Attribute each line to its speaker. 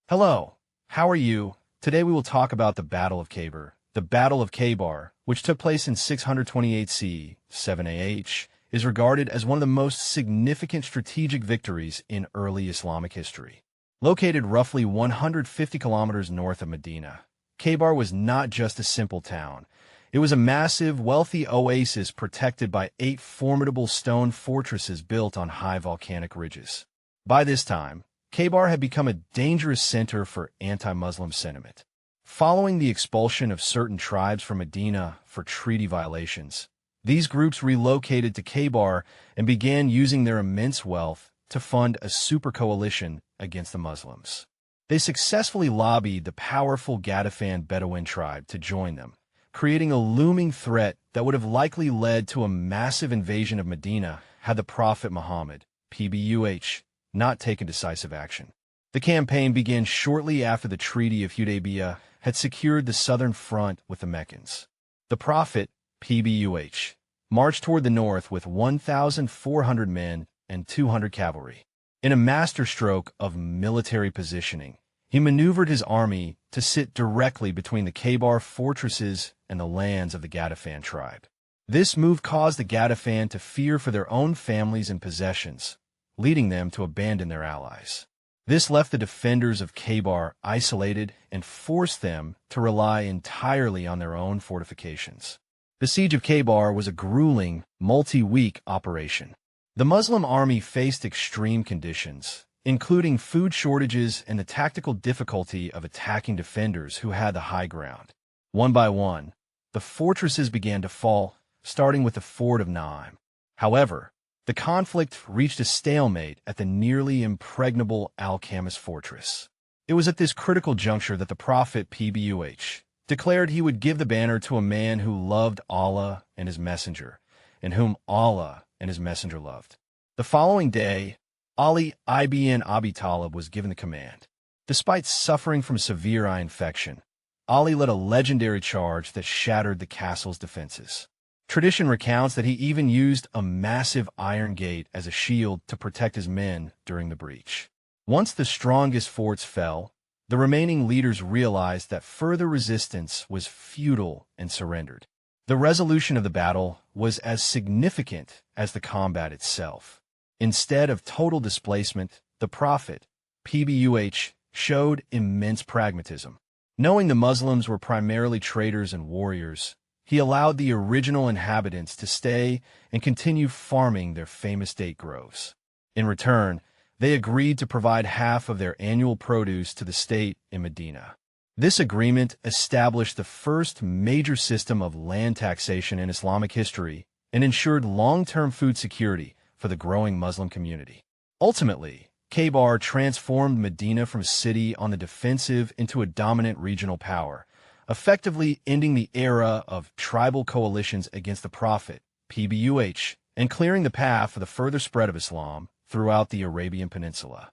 Speaker 1: Hello, how are you? Today we will talk about the Battle of Khayber. The Battle of Khaybar, which took place in 628 CE, 7 AH, is regarded as one of the most significant strategic victories in early Islamic history. Located roughly 150 kilometers north of Medina, Khaybar was not just a simple town. It was a massive, wealthy oasis protected by 8 formidable stone fortresses built on high volcanic ridges. By this time, Khaybar had become a dangerous center for anti-Muslim sentiment. Following the expulsion of certain tribes from Medina for treaty violations, these groups relocated to Khaybar and began using their immense wealth to fund a super coalition against the Muslims. They successfully lobbied the powerful Ghatafan Bedouin tribe to join them, creating a looming threat that would have likely led to a massive invasion of Medina had the Prophet Muhammad, PBUH, not taken decisive action. The campaign began shortly after the Treaty of Hudaybiyah had secured the southern front with the Meccans. The Prophet, PBUH, marched toward the north with 1,400 men and 200 cavalry. In a masterstroke of military positioning, he maneuvered his army to sit directly between the Khaybar fortresses and the lands of the Ghatafan tribe. This move caused the Ghatafan to fear for their own families and possessions, leading them to abandon their allies. This left the defenders of Khaybar isolated and forced them to rely entirely on their own fortifications. The siege of Khaybar was a grueling, multi-week operation. The Muslim army faced extreme conditions, including food shortages and the tactical difficulty of attacking defenders who had the high ground. One by one, the fortresses began to fall, starting with the fort of Naim. However, the conflict reached a stalemate at the nearly impregnable Al-Khamis fortress. It was at this critical juncture that the Prophet PBUH declared he would give the banner to a man who loved Allah and his messenger, and whom Allah and his messenger loved. The following day, Ali ibn Abi Talib was given the command. Despite suffering from severe eye infection, Ali led a legendary charge that shattered the castle's defenses. Tradition recounts that he even used a massive iron gate as a shield to protect his men during the breach. Once the strongest forts fell, the remaining leaders realized that further resistance was futile and surrendered. The resolution of the battle was as significant as the combat itself. Instead of total displacement, the Prophet, PBUH, showed immense pragmatism. Knowing the Muslims were primarily traders and warriors, he allowed the original inhabitants to stay and continue farming their famous date groves. In return, they agreed to provide half of their annual produce to the state in Medina. This agreement established the first major system of land taxation in Islamic history and ensured long-term food security for the growing Muslim community. Ultimately, Khaybar transformed Medina from a city on the defensive into a dominant regional power, effectively ending the era of tribal coalitions against the Prophet, PBUH, and clearing the path for the further spread of Islam throughout the Arabian Peninsula.